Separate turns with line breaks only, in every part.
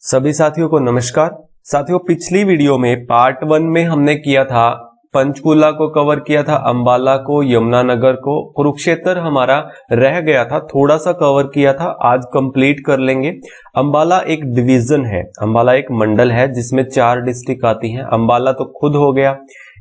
सभी साथियों को नमस्कार। साथियों, पिछली वीडियो में पार्ट 1 में हमने किया था, पंचकुला को कवर किया था, अंबाला को, यमुनानगर को, कुरुक्षेत्र हमारा रह गया था, थोड़ा सा कवर किया था, आज कंप्लीट कर लेंगे। अंबाला एक डिवीजन है, अंबाला एक मंडल है जिसमें 4 डिस्ट्रिक्ट आती हैं। अंबाला तो खुद हो गया,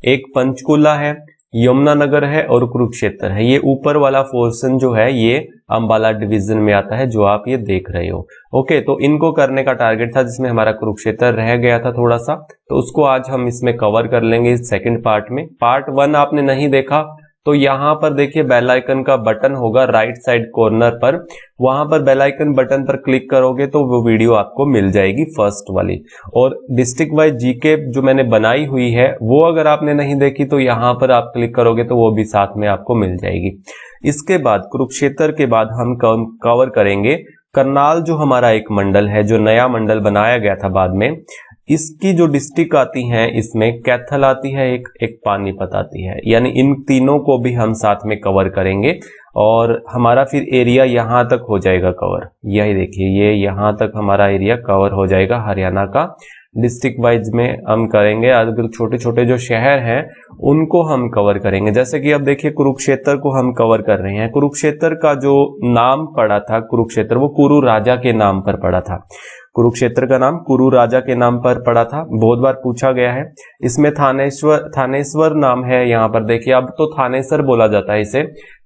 एक पंचकुला है, यमुनानगर है और कुरुक्षेत्र है। ये ऊपर वाला पोर्शन जो है ये अंबाला डिवीजन में आता है, जो आप ये देख रहे हो। ओके, तो इनको करने का टारगेट था, जिसमें हमारा कुरुक्षेत्र रह गया था थोड़ा सा, तो उसको आज हम इसमें कवर कर लेंगे इस सेकंड पार्ट में। पार्ट 1 आपने नहीं देखा तो यहाँ पर देखिए बेल आइकन का बटन होगा राइट साइड कॉर्नर पर, वहां पर बेल आइकन बटन पर क्लिक करोगे तो वो वीडियो आपको मिल जाएगी फर्स्ट वाली। और डिस्ट्रिक्ट वाइज जीके जो मैंने बनाई हुई है वो अगर आपने नहीं देखी तो यहाँ पर आप क्लिक करोगे तो वो भी साथ में आपको मिल जाएगी। इसके बाद कुरुक्षेत्र के बाद हम कवर करेंगे करनाल, जो हमारा एक मंडल है, जो नया मंडल बनाया गया था बाद में। इसकी जो डिस्ट्रिक्ट आती हैं इसमें कैथल आती है, एक पानीपत आती है, यानी इन तीनों को भी हम साथ में कवर करेंगे और हमारा फिर एरिया यहाँ तक हो जाएगा कवर। यही देखिए, ये यहाँ तक हमारा एरिया कवर हो जाएगा हरियाणा का। डिस्ट्रिक्ट वाइज में हम करेंगे, अगर छोटे छोटे जो शहर हैं उनको हम कवर करेंगे। जैसे कि अब देखिए कुरुक्षेत्र को हम कवर कर रहे हैं। कुरुक्षेत्र का जो नाम पड़ा था कुरुक्षेत्र, वो कुरु राजा के नाम पर पड़ा था। कुरुक्षेत्र का नाम कुरु राजा के नाम पर पड़ा था, बहुत बार पूछा गया है। इसमें थानेश्वर नाम है, यहाँ पर देखिए अब तो थानेसर बोला जाता है इसे,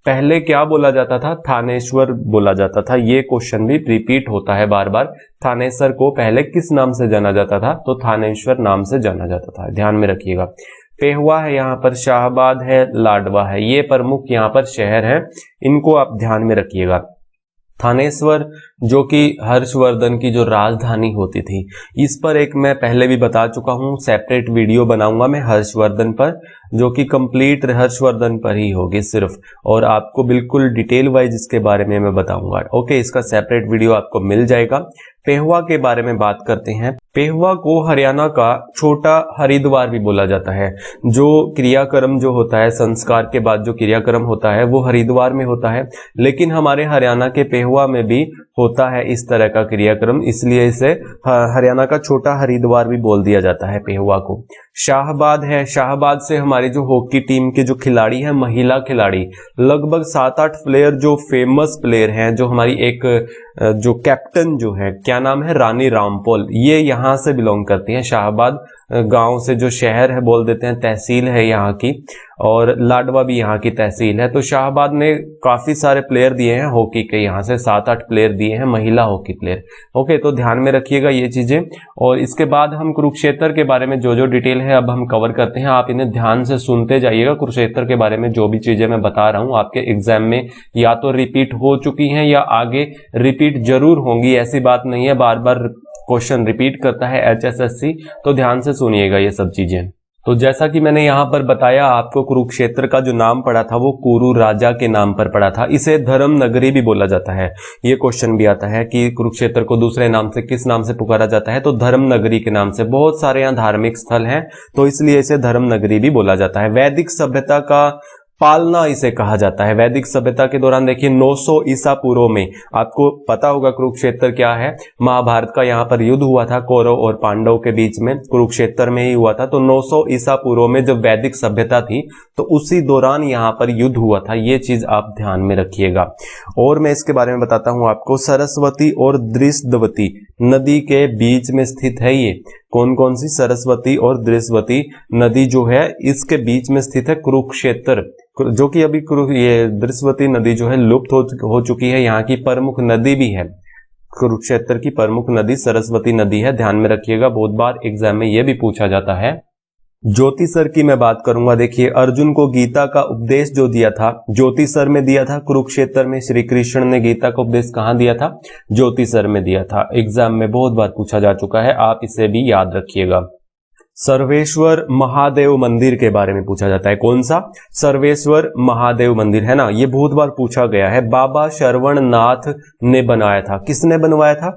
पहले क्या बोला जाता था, थानेश्वर बोला जाता था। ये क्वेश्चन भी रिपीट होता है बार बार। थानेसर को पहले किस नाम से जाना जाता था, तो थानेश्वर नाम से जाना जाता था, ध्यान में रखिएगा। पेहुआ है यहाँ पर, शाहबाद है, लाडवा है, ये प्रमुख यहाँ पर शहर हैं, इनको आप ध्यान में रखिएगा। थानेश्वर जो कि हर्षवर्धन की जो राजधानी होती थी, इस पर एक मैं पहले भी बता चुका हूं, सेपरेट वीडियो बनाऊंगा मैं हर्षवर्धन पर, जो कि कंप्लीट हर्षवर्धन पर ही होगी सिर्फ, और आपको बिल्कुल डिटेल वाइज इसके बारे में मैं बताऊंगा। ओके, इसका सेपरेट वीडियो आपको मिल जाएगा। पेहुआ के बारे में बात करते हैं। पेहुआ को हरियाणा का छोटा हरिद्वार भी बोला जाता है। जो क्रियाक्रम जो होता है, संस्कार के बाद जो क्रियाक्रम होता है वो हरिद्वार में होता है, लेकिन हमारे हरियाणा के पेहुआ में भी होता है इस तरह का क्रियाक्रम, इसलिए इसे हरियाणा का छोटा हरिद्वार भी बोल दिया जाता है पेहुआ को। शाहबाद है, शाहबाद से हमारी जो हॉकी टीम के जो खिलाड़ी हैं, महिला खिलाड़ी, लगभग 7-8 प्लेयर जो फेमस प्लेयर हैं, जो हमारी एक जो कैप्टन जो है, क्या नाम है, रानी रामपोल, ये यहाँ से बिलोंग करती हैं। शाहबाद गांव से जो शहर है बोल देते हैं, तहसील है यहाँ की, और लाडवा भी यहाँ की तहसील है। तो शाहबाद ने काफी सारे प्लेयर दिए हैं हॉकी के, यहाँ से 7-8 प्लेयर दिए हैं, महिला हॉकी प्लेयर। ओके, तो ध्यान में रखिएगा ये चीजें। और इसके बाद हम कुरुक्षेत्र के बारे में जो डिटेल है अब हम कवर करते हैं, आप इन्हें ध्यान से सुनते जाइएगा। कुरुक्षेत्र के बारे में जो भी चीजें मैं बता रहा हूँ आपके एग्जाम में या तो रिपीट हो चुकी हैं या आगे रिपीट जरूर होंगी, ऐसी बात नहीं है, बार बार क्वेश्चन रिपीट करता है HSSC, तो ध्यान से सुनिएगा ये सब चीजें। तो जैसा कि मैंने यहाँ पर बताया आपको, कुरुक्षेत्र का जो नाम पड़ा था वो कुरु राजा के नाम पर पड़ा था। इसे धर्म नगरी भी बोला जाता है। ये क्वेश्चन भी आता है कि कुरुक्षेत्र को दूसरे नाम से किस नाम से पुकारा जाता है, तो धर्म नगरी के नाम से। बहुत सारे यहाँ धार्मिक स्थल हैं, तो इसलिए इसे धर्म नगरी भी बोला जाता है। वैदिक सभ्यता का पालना इसे कहा जाता है। वैदिक सभ्यता के दौरान देखिए 900 ईसा पूर्व में, आपको पता होगा कुरुक्षेत्र क्या है, महाभारत का यहाँ पर युद्ध हुआ था कौरव और पांडव के बीच में, कुरुक्षेत्र में ही हुआ था। तो 900 ईसा पूर्व में जब वैदिक सभ्यता थी तो उसी दौरान यहाँ पर युद्ध हुआ था, ये चीज आप ध्यान में रखिएगा। और मैं इसके बारे में बताता हूँ आपको। सरस्वती और दृष्टवती नदी के बीच में स्थित है ये। कौन कौन सी? सरस्वती और दृष्टवती नदी जो है इसके बीच में स्थित है कुरुक्षेत्र, जो कि अभी ये दृष्टवती नदी जो है लुप्त हो चुकी है। यहाँ की प्रमुख नदी भी है, कुरुक्षेत्र की प्रमुख नदी सरस्वती नदी है, ध्यान में रखिएगा, बहुत बार एग्जाम में ये भी पूछा जाता है। ज्योतिसर की मैं बात करूंगा। देखिए अर्जुन को गीता का उपदेश जो दिया था ज्योतिसर में दिया था, कुरुक्षेत्र में श्री कृष्ण ने गीता का उपदेश कहाँ दिया था? ज्योतिसर में दिया था। एग्जाम में बहुत बार पूछा जा चुका है, आप इसे भी याद रखिएगा। सर्वेश्वर महादेव मंदिर के बारे में पूछा जाता है। कौन सा? सर्वेश्वर महादेव मंदिर, है ना, ये बहुत बार पूछा गया है। बाबा श्रवण नाथ ने बनाया था। किसने बनवाया था?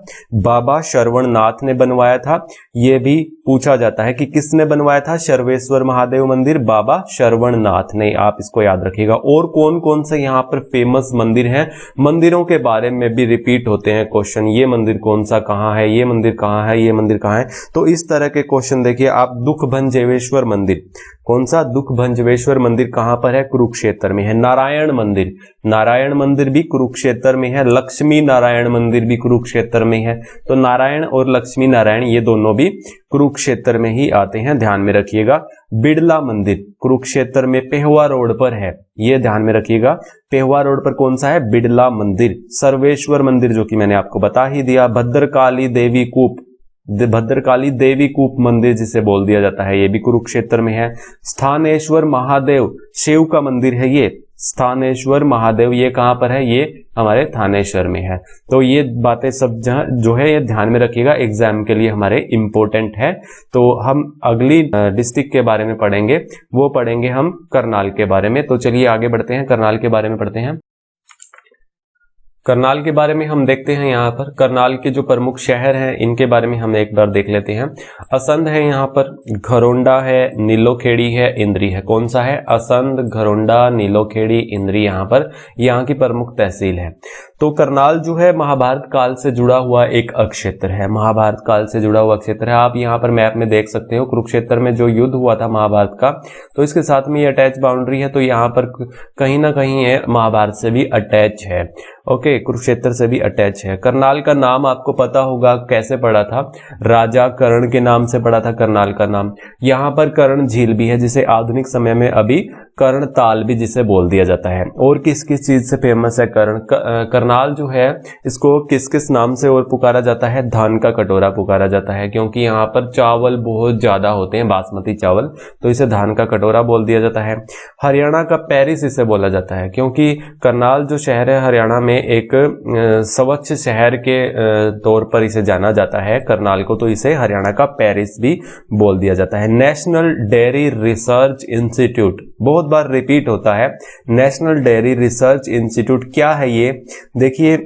बाबा श्रवण नाथ ने बनवाया था। ये भी पूछा जाता है कि किसने बनवाया था सर्वेश्वर महादेव मंदिर? बाबा श्रवण नाथ ने। आप इसको याद रखिएगा। और कौन कौन से यहाँ पर फेमस मंदिर हैं? मंदिरों के बारे में भी रिपीट होते हैं क्वेश्चन। ये मंदिर कौन सा कहाँ है, ये मंदिर कहाँ है, ये मंदिर कहाँ है। तो इस तरह के क्वेश्चन देखिए आप। दुख भंजेश्वर मंदिर, कौन सा? दुख भंजेश्वर मंदिर कहां पर है? कुरुक्षेत्र में है। नारायण मंदिर, नारायण मंदिर भी कुरुक्षेत्र में है। लक्ष्मी नारायण मंदिर भी कुरुक्षेत्र में है। तो नारायण और लक्ष्मी नारायण ये दोनों भी कुरुक्षेत्र में ही आते हैं, ध्यान में रखिएगा। बिड़ला मंदिर कुरुक्षेत्र में पेहवा रोड पर है, ये ध्यान में रखिएगा। पेहवा रोड पर कौन सा है? बिड़ला मंदिर। सर्वेश्वर मंदिर जो कि मैंने आपको बता ही दिया। भद्रकाली देवी कूप, भद्रकाली देवी कूप मंदिर जिसे बोल दिया जाता है, ये भी कुरुक्षेत्र में है। स्थानेश्वर महादेव शिव का मंदिर है ये। स्थानेश्वर महादेव ये कहां पर है? ये हमारे थानेश्वर में है। तो ये बातें सब जो है ये ध्यान में रखिएगा, एग्जाम के लिए हमारे इंपॉर्टेंट है। तो हम अगली डिस्ट्रिक्ट के बारे में पढ़ेंगे, वो पढ़ेंगे हम करनाल के बारे में। तो चलिए आगे बढ़ते हैं, करनाल के बारे में पढ़ते हैं। करनाल के बारे में हम देखते हैं। यहाँ पर करनाल के जो प्रमुख शहर हैं इनके बारे में हम एक बार देख लेते हैं। असंध है यहाँ पर, घरोंडा है, नीलोखेड़ी है, इंद्री है। कौन सा है? असंध, घरोंडा, नीलोखेड़ी, इंद्री यहाँ पर यहाँ की प्रमुख तहसील है। तो करनाल जो है महाभारत काल से जुड़ा हुआ एक क्षेत्र है। महाभारत काल से जुड़ा हुआ क्षेत्र है। आप यहाँ पर मैप में देख सकते हो कुरुक्षेत्र में जो युद्ध हुआ था महाभारत का, तो इसके साथ में ये अटैच बाउंड्री है। तो यहाँ पर कहीं ना कहीं ये महाभारत से भी अटैच है। ओके, कुरुक्षेत्र से भी अटैच है। करनाल का नाम आपको पता होगा कैसे पड़ा था? राजा कर्ण के नाम से पड़ा था करनाल का नाम। यहाँ पर कर्ण झील भी है जिसे आधुनिक समय में अभी कर्ण ताल भी जिसे बोल दिया जाता है। और किस किस चीज से फेमस है करनाल जो है, इसको किस किस नाम से और पुकारा जाता है? धान का कटोरा पुकारा जाता है, क्योंकि यहाँ पर चावल बहुत ज्यादा होते हैं, बासमती चावल, तो इसे धान का कटोरा बोल दिया जाता है। हरियाणा का पेरिस इसे बोला जाता है, क्योंकि करनाल जो शहर है हरियाणा में एक स्वच्छ शहर के तौर पर इसे जाना जाता है करनाल को, तो इसे हरियाणा का पेरिस भी बोल दिया जाता है। नेशनल डेयरी रिसर्च इंस्टीट्यूट बहुत बार रिपीट होता है। नेशनल डेयरी रिसर्च इंस्टीट्यूट क्या है ये? देखिए,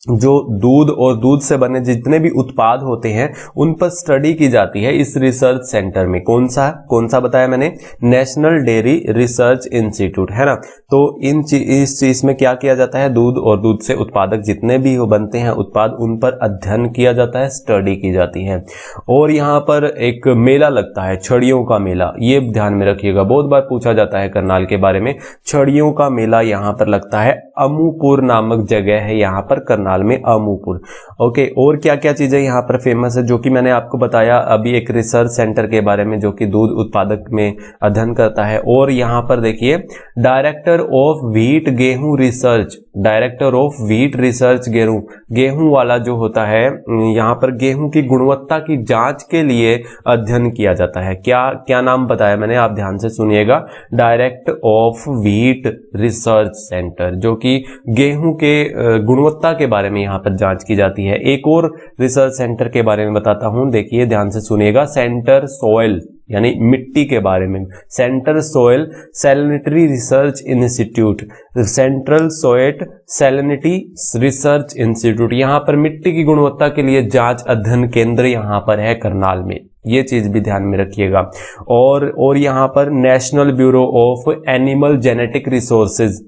जो दूध और दूध से बने जितने भी उत्पाद होते हैं उन पर स्टडी की जाती है इस रिसर्च सेंटर में। कौन सा बताया मैंने? नेशनल डेयरी रिसर्च इंस्टीट्यूट, है ना। तो इस चीज में क्या किया जाता है? दूध और दूध से उत्पादक जितने भी बनते हैं उत्पाद, उन पर अध्ययन किया जाता है, स्टडी की जाती है। और यहाँ पर एक मेला लगता है, छड़ियों का मेला, ये ध्यान में रखिएगा, बहुत बार पूछा जाता है करनाल के बारे में। छड़ियों का मेला यहाँ पर लगता है। अमूपुर नामक जगह है यहाँ पर करनाल में, अमूपुर। ओके, और क्या क्या चीजें यहाँ पर फेमस है जो कि मैंने आपको बताया अभी एक रिसर्च सेंटर के बारे में जो कि दूध उत्पादक में अध्ययन करता है। और यहाँ पर देखिए, डायरेक्टर ऑफ व्हीट गेहूं research, director of wheat research गेहूं वाला जो होता है, यहाँ पर गेहूं की गुणवत्ता की जांच के लिए अध्ययन किया जाता है। क्या नाम बताया मैंने? आप ध्यान से सुनिएगा। Direct of wheat research centre, जो कि गेहूं के गुणवत्ता के बारे में यहाँ पर जांच की जाती है। एक और रिसर्च सेंटर के बारे में बताता हूं, देखिए ध्यान से सुनिएगा। सेंटर सोयल यानी मिट्टी के बारे में, centre soil salinity research institute, central soil salinity research institute, यहाँ पर मिट्टी की गुणवत्ता के लिए जांच अध्ययन केंद्र यहाँ पर है करनाल में। ये चीज भी ध्यान में रखिएगा। और यहाँ पर national bureau of animal genetic resources,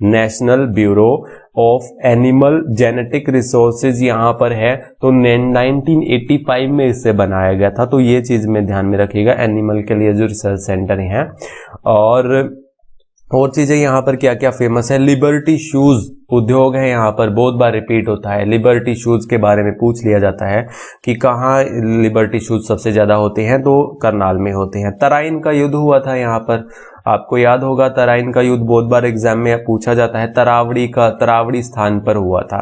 national bureau of animal genetic resources यहाँ पर है। तो 1985 में इसे बनाया गया था। तो ये चीज में ध्यान में रखिएगा, एनिमल के लिए जो रिसर्च सेंटर है। और चीजें यहाँ पर क्या क्या फेमस है? लिबर्टी शूज उद्योग है यहाँ पर, बहुत बार रिपीट होता है। लिबर्टी शूज के बारे में पूछ लिया जाता है कि कहाँ लिबर्टी शूज सबसे ज्यादा होते हैं, तो करनाल में होते हैं। तराइन का युद्ध हुआ था यहाँ पर, आपको याद होगा तराइन का युद्ध बहुत बार एग्जाम में पूछा जाता है। तरावड़ी स्थान पर हुआ था।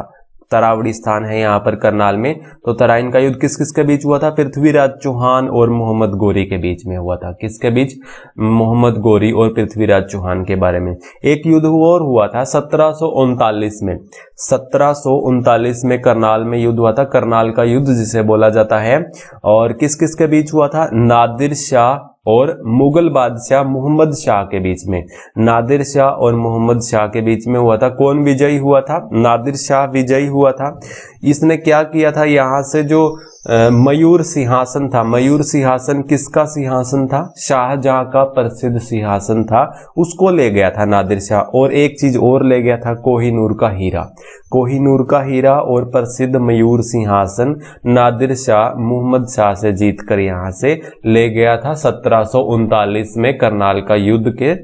तरावड़ी स्थान है यहाँ पर करनाल में। तो तराइन का युद्ध किस किस के बीच हुआ था? पृथ्वीराज चौहान और मोहम्मद गोरी के बीच में हुआ था। किसके बीच? मोहम्मद गोरी और पृथ्वीराज चौहान के बारे में। एक युद्ध और हुआ था 1739 में। 1739 में करनाल में युद्ध हुआ था, करनाल का युद्ध जिसे बोला जाता है। और किस किस के बीच हुआ था? नादिर शाह और मुगल बादशाह मोहम्मद शाह के बीच में। नादिर शाह और मोहम्मद शाह के बीच में हुआ था। कौन विजयी हुआ था? नादिर शाह विजयी हुआ था। इसने क्या किया था? यहाँ से जो मयूर सिंहासन था, मयूर सिंहासन किसका सिंहासन था? शाहजहां का प्रसिद्ध सिंहासन था, उसको ले गया था नादिर शाह। और एक चीज और ले गया था, कोहिनूर का हीरा। कोहिनूर का हीरा और प्रसिद्ध मयूर सिंहासन नादिर शाह मोहम्मद शाह से जीतकर यहाँ से ले गया था 1739 में करनाल का युद्ध के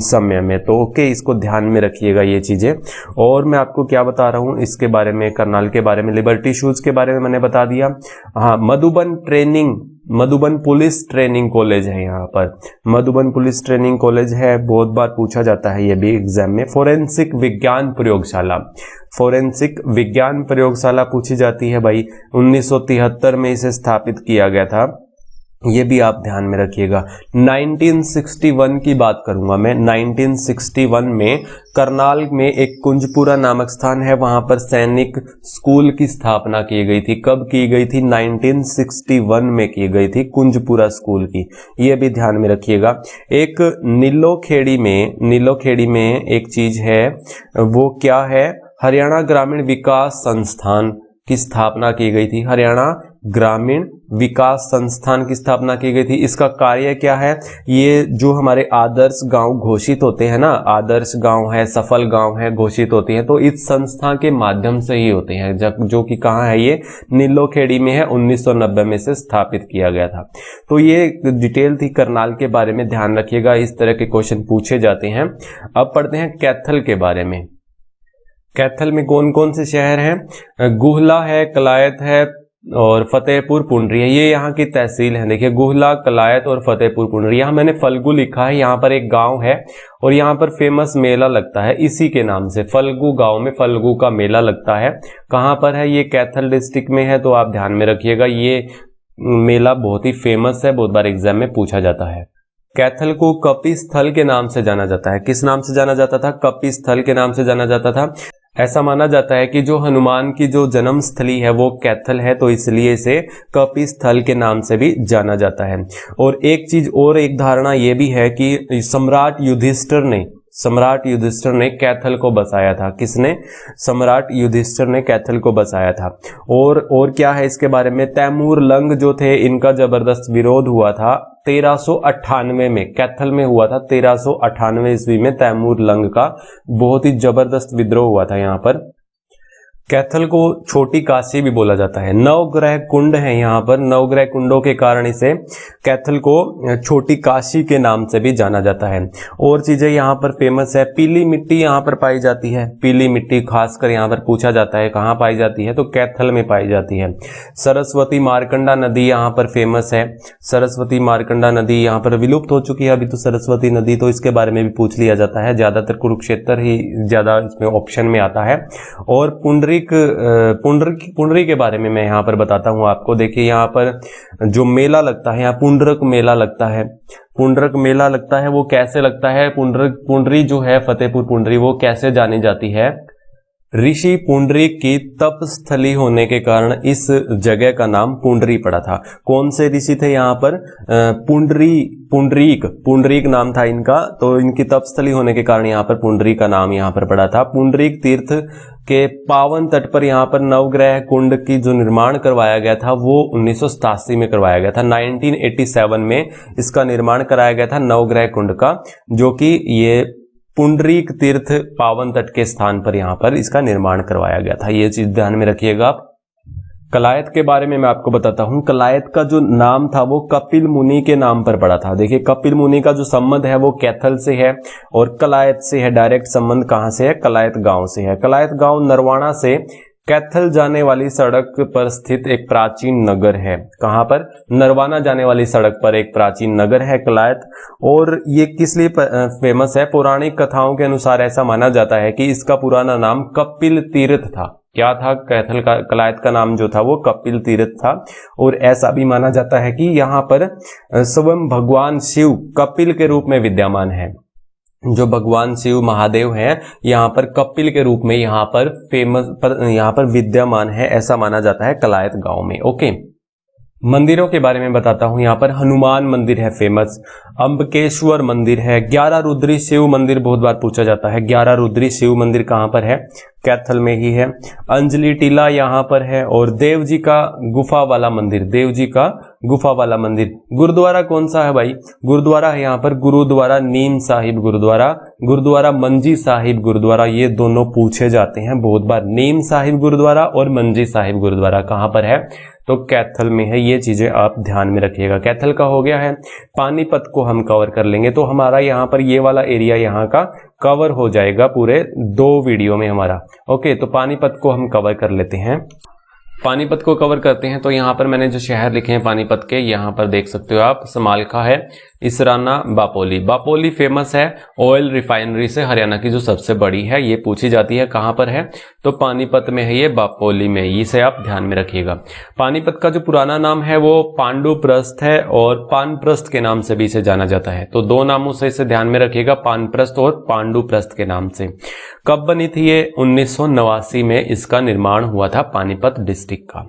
समय में। तो ओके, इसको ध्यान में रखिएगा ये चीजें। और मैं आपको क्या बता रहा हूँ इसके बारे में, करनाल के बारे में, लिबर्टी शूज के बारे में मैंने बता दिया। हाँ, मधुबन पुलिस ट्रेनिंग कॉलेज है यहाँ पर। मधुबन पुलिस ट्रेनिंग कॉलेज है, बहुत बार पूछा जाता है ये भी एग्जाम में। फोरेंसिक विज्ञान प्रयोगशाला, फोरेंसिक विज्ञान प्रयोगशाला पूछी जाती है भाई। 1973 में इसे स्थापित किया गया था, ये भी आप ध्यान में रखिएगा। 1961 की बात करूंगा मैं। 1961 में करनाल में एक कुंजपुरा नामक स्थान है, वहां पर सैनिक स्कूल की स्थापना की गई थी। कब की गई थी? 1961 में की गई थी, कुंजपुरा स्कूल की, ये भी ध्यान में रखिएगा। एक नीलोखेड़ी में एक चीज है, वो क्या है? हरियाणा ग्रामीण विकास संस्थान की स्थापना की गई थी। हरियाणा ग्रामीण विकास संस्थान की स्थापना की गई थी। इसका कार्य क्या है? ये जो हमारे आदर्श गांव घोषित होते हैं ना, आदर्श गांव है, सफल गांव है, घोषित होते हैं, तो इस संस्था के माध्यम से ही होते हैं। जो कि कहाँ है? ये नीलोखेड़ी में है, 1990 में से स्थापित किया गया था। तो ये डिटेल थी करनाल के बारे में, ध्यान रखिएगा, इस तरह के क्वेश्चन पूछे जाते हैं। अब पढ़ते हैं कैथल के बारे में। कैथल में कौन कौन से शहर हैं? गुहला है, कलायत है और फतेहपुर पुंडरी है। ये यहाँ की तहसील है। देखिए, गुहला, कलायत और फतेहपुर पुंडरी। यहाँ मैंने फल्गु लिखा है, यहाँ पर एक गांव है और यहाँ पर फेमस मेला लगता है इसी के नाम से। फल्गु गांव में फल्गु का मेला लगता है। कहाँ पर है? ये कैथल डिस्ट्रिक्ट में है, तो आप ध्यान में रखिएगा। ये मेला बहुत ही फेमस है, बहुत बार एग्जाम में पूछा जाता है। कैथल को कपि स्थल के नाम से जाना जाता है। किस नाम से जाना जाता था? कपि स्थल के नाम से जाना जाता था। ऐसा माना जाता है कि जो हनुमान की जो जन्म स्थली है वो कैथल है, तो इसलिए इसे कपि स्थल के नाम से भी जाना जाता है। और एक चीज और, एक धारणा ये भी है कि सम्राट युधिष्ठिर ने कैथल को बसाया था। किसने? सम्राट युधिष्ठिर ने कैथल को बसाया था। और क्या है इसके बारे में? तैमूर लंग जो थे, इनका जबरदस्त विरोध हुआ था 1398 में, कैथल में हुआ था। 1398 ईस्वी में तैमूर लंग का बहुत ही जबरदस्त विद्रोह हुआ था यहाँ पर। कैथल को छोटी काशी भी बोला जाता है। नवग्रह कुंड है यहाँ पर, नवग्रह कुंडों के कारण इसे कैथल को छोटी काशी के नाम से भी जाना जाता है। और चीजें यहाँ पर फेमस है। पीली मिट्टी यहाँ पर पाई जाती है। पीली मिट्टी खासकर यहाँ पर पूछा जाता है कहाँ पाई जाती है, तो कैथल में पाई जाती है। सरस्वती मारकंडा नदी यहाँ पर फेमस है। सरस्वती मारकंडा नदी यहाँ पर विलुप्त हो चुकी है अभी तो सरस्वती नदी, तो इसके बारे में भी पूछ लिया जाता है। ज्यादातर कुरुक्षेत्र ही ज्यादा इसमें ऑप्शन में आता है। और पुंडरी के बारे में मैं यहाँ पर बताता हूँ आपको। देखिए, यहाँ पर जो मेला लगता है, यहाँ पुंडरक मेला लगता है। पुंडरक मेला लगता है, वो कैसे लगता है? पुंडरी जो है, फतेहपुर पुंडरी, वो कैसे जानी जाती है? ऋषि पुंडरीक की तप स्थली होने के कारण इस जगह का नाम पुंडरी पड़ा था। कौन से ऋषि थे यहाँ पर? पुंडरीक नाम था इनका, तो इनकी तप स्थली होने के कारण यहाँ पर पुंडरी का नाम यहाँ पर पड़ा था। पुंडरीक तीर्थ के पावन तट पर यहाँ पर नवग्रह कुंड की जो निर्माण करवाया गया था वो 1987 में करवाया गया था। 1987 में इसका निर्माण कराया गया था नवग्रह कुंड का, जो कि ये पुंडरीक तीर्थ पावन तट के स्थान पर यहाँ पर इसका निर्माण करवाया गया था। ये चीज ध्यान में रखिएगा आप। कलायत के बारे में मैं आपको बताता हूँ। कलायत का जो नाम था वो कपिल मुनि के नाम पर पड़ा था। देखिए, कपिल मुनि का जो संबंध है वो कैथल से है और कलायत से है। डायरेक्ट संबंध कहाँ से है? कलायत गांव से है। कलायत गांव नरवाना से कैथल जाने वाली सड़क पर स्थित एक प्राचीन नगर है। कहाँ पर? नरवाना जाने वाली सड़क पर एक प्राचीन नगर है कलायत। और ये किस लिए फेमस है? पौराणिक कथाओं के अनुसार ऐसा माना जाता है कि इसका पुराना नाम कपिल तीर्थ था। क्या था, कैथल का कलायत का नाम जो था वो कपिल तीर्थ था। और ऐसा भी माना जाता है कि यहाँ पर स्वयं भगवान शिव कपिल के रूप में विद्यमान है। जो भगवान शिव महादेव हैं यहाँ पर कपिल के रूप में यहाँ पर विद्यमान है, ऐसा माना जाता है कलायत गांव में। ओके, मंदिरों के बारे में बताता हूं। यहाँ पर हनुमान मंदिर है फेमस, अंबकेश्वर मंदिर है, 11 रुद्री शिव मंदिर बहुत बार पूछा जाता है। 11 रुद्री शिव मंदिर कहाँ पर है, कैथल में ही है। अंजलि टीला यहाँ पर है। और देव जी का गुफा वाला मंदिर, देव जी का गुफा वाला मंदिर। गुरुद्वारा कौन सा है भाई, गुरुद्वारा है यहाँ पर गुरुद्वारा नीम साहिब गुरुद्वारा, गुरुद्वारा मंजी साहिब गुरुद्वारा। ये दोनों पूछे जाते हैं बहुत बार, नीम साहिब गुरुद्वारा और मंजी साहिब गुरुद्वारा कहाँ पर है, तो कैथल में है। ये चीजें आप ध्यान में रखिएगा। कैथल का हो गया है। पानीपत को हम कवर कर लेंगे, तो हमारा यहाँ पर ये वाला एरिया यहाँ का कवर हो जाएगा पूरे 2 वीडियो में हमारा। ओके, तो पानीपत को हम कवर कर लेते हैं। पानीपत को कवर करते हैं तो यहाँ पर मैंने जो शहर लिखे हैं पानीपत के, यहाँ पर देख सकते हो आप, समालखा है, इसराना, बापोली। बापोली फेमस है ऑयल रिफाइनरी से, हरियाणा की जो सबसे बड़ी है। ये पूछी जाती है कहाँ पर है, तो पानीपत में है ये, बापोली में। इसे आप ध्यान में रखिएगा। पानीपत का जो पुराना नाम है वो पांडुप्रस्थ है और पानप्रस्थ के नाम से भी इसे जाना जाता है। तो 2 नामों से इसे ध्यान में रखिएगा, पानप्रस्थ और पांडुप्रस्थ के नाम से। कब बनी थी ये, 1989 में इसका निर्माण हुआ था पानीपत डिस्ट्रिक्ट का।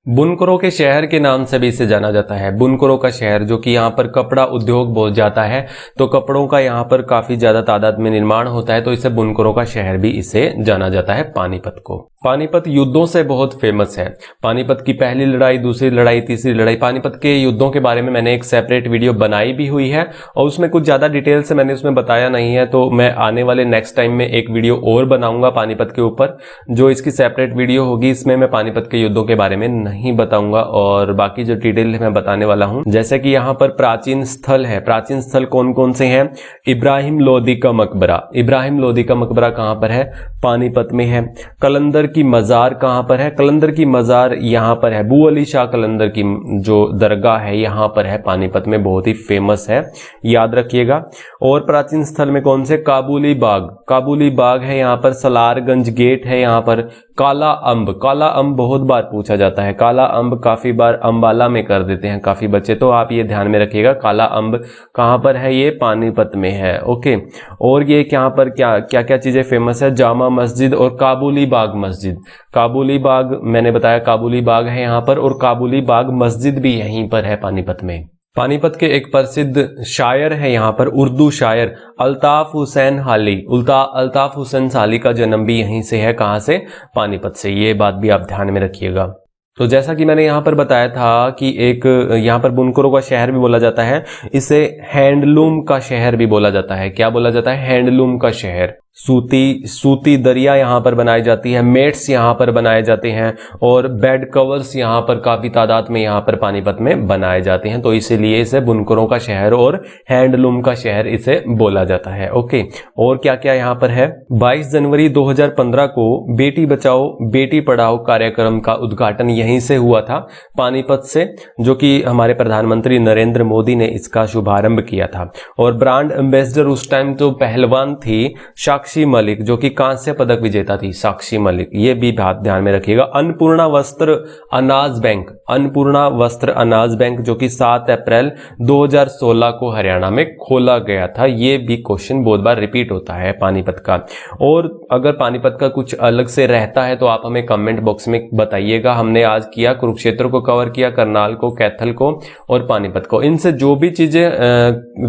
बुनकरों के शहर के नाम से भी इसे जाना जाता है। बुनकरों का शहर, जो कि यहाँ पर कपड़ा उद्योग बहुत जाता है, तो कपड़ों का यहाँ पर काफी ज्यादा तादाद में निर्माण होता है, तो इसे बुनकरों का शहर भी इसे जाना जाता है पानीपत को। पानीपत युद्धों से बहुत फेमस है। पानीपत की पहली लड़ाई, दूसरी लड़ाई, तीसरी लड़ाई, पानीपत के युद्धों के बारे में मैंने एक सेपरेट वीडियो बनाई भी हुई है और उसमें कुछ ज्यादा डिटेल से मैंने उसमें बताया नहीं है, तो मैं आने वाले नेक्स्ट टाइम में एक वीडियो और बनाऊंगा पानीपत के ऊपर, जो इसकी सेपरेट वीडियो होगी। इसमें मैं पानीपत के युद्धों के बारे में नहीं बताऊंगा और बाकी जो डिटेल मैं बताने वाला हूं, जैसे कि यहाँ पर प्राचीन स्थल है। प्राचीन स्थल कौन कौन से हैं, इब्राहिम लोदी का मकबरा। इब्राहिम लोदी का मकबरा कहाँ पर है, पानीपत में है। कलंदर की मजार कहाँ पर है, कलंदर की मजार यहाँ पर है। बू अली शाह कलंदर की जो दरगाह है यहाँ पर है, पानीपत में, बहुत ही फेमस है, याद रखिएगा। और प्राचीन स्थल में कौन से, काबुली बाग, काबुली बाग है यहाँ पर। सलारगंज गेट है यहाँ पर। काला अंब, काला अंब बहुत बार पूछा जाता है। काला अंब काफी बार अंबाला में कर देते हैं काफी बच्चे, तो आप ये ध्यान में रखिएगा। काला अंब कहाँ पर है, ये पानीपत में है। ओके, और ये यहाँ पर क्या क्या क्या चीजें फेमस है, जामा मस्जिद और काबुली बाग मस्जिद। काबुली बाग मैंने बताया, काबुली बाग है यहाँ पर, और काबुली बाग मस्जिद भी यहीं पर है पानीपत में। पानीपत के एक प्रसिद्ध शायर है यहाँ पर, उर्दू शायर अल्ताफ हुसैन हाली। अल्ताफ हुसैन हाली का जन्म भी यहीं से है, कहाँ से, पानीपत से। ये बात भी आप ध्यान में रखिएगा। तो जैसा कि मैंने यहाँ पर बताया था कि एक यहाँ पर बुनकरों का शहर भी बोला जाता है, इसे हैंडलूम का शहर भी बोला जाता है। क्या बोला जाता है, हैंडलूम का शहर। सूती दरिया यहाँ पर बनाई जाती है, मेट्स यहाँ पर बनाए जाते हैं, और बेड कवर्स यहाँ पर काफी तादाद में यहाँ पर पानीपत में बनाए जाते हैं, तो इसीलिए इसे बुनकरों का शहर और हैंडलूम का शहर इसे बोला जाता है। ओके, और क्या क्या यहाँ पर है, 22 जनवरी 2015 को बेटी बचाओ बेटी पढ़ाओ कार्यक्रम का उद्घाटन यहीं से हुआ था, पानीपत से, जो कि हमारे प्रधानमंत्री नरेंद्र मोदी ने इसका शुभारंभ किया था। और ब्रांड एम्बेसडर उस टाइम तो पहलवान थी साक्षी मलिक, जो कि कांस्य पदक विजेता थी, साक्षी मलिक। ये भी बात ध्यान में रखिएगा। अन्नपूर्णा वस्त्र अनाज बैंक, अन्नपूर्णा वस्त्र अनाज बैंक, जो कि 7 अप्रैल 2016 को हरियाणा में खोला गया था। ये भी क्वेश्चन बहुत बार रिपीट होता है पानीपत का। और अगर पानीपत का कुछ अलग से रहता है तो आप हमें कमेंट बॉक्स में बताइएगा। हमने आज किया, कुरुक्षेत्र को कवर किया, करनाल को, कैथल को और पानीपत को। इनसे जो भी चीजें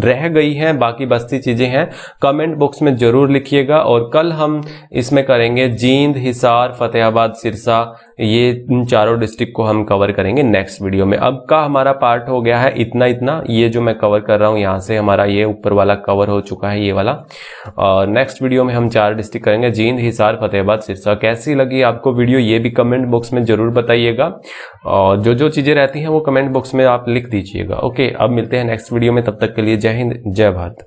रह गई हैं, बाकी बस्ती चीजें हैं, कमेंट बॉक्स में जरूर लिखिएगा। और कल हम इसमें करेंगे जींद, हिसार, फतेहाबाद, सिरसा, ये इन चारों डिस्ट्रिक्ट को हम कवर करेंगे नेक्स्ट वीडियो में। अब का हमारा पार्ट हो गया है इतना, ये जो मैं कवर कर रहा हूं यहाँ से हमारा ये ऊपर वाला कवर हो चुका है, ये वाला। और नेक्स्ट वीडियो में हम 4 डिस्ट्रिक्ट करेंगे, जींद, हिसार, फतेहाबाद, सिरसा। कैसी लगी आपको वीडियो, ये भी कमेंट बॉक्स में जरूर बताइएगा, और जो जो चीजें रहती हैं वो कमेंट बॉक्स में आप लिख दीजिएगा। ओके, अब मिलते हैं नेक्स्ट वीडियो में, तब तक के लिए जय हिंद, जय भारत।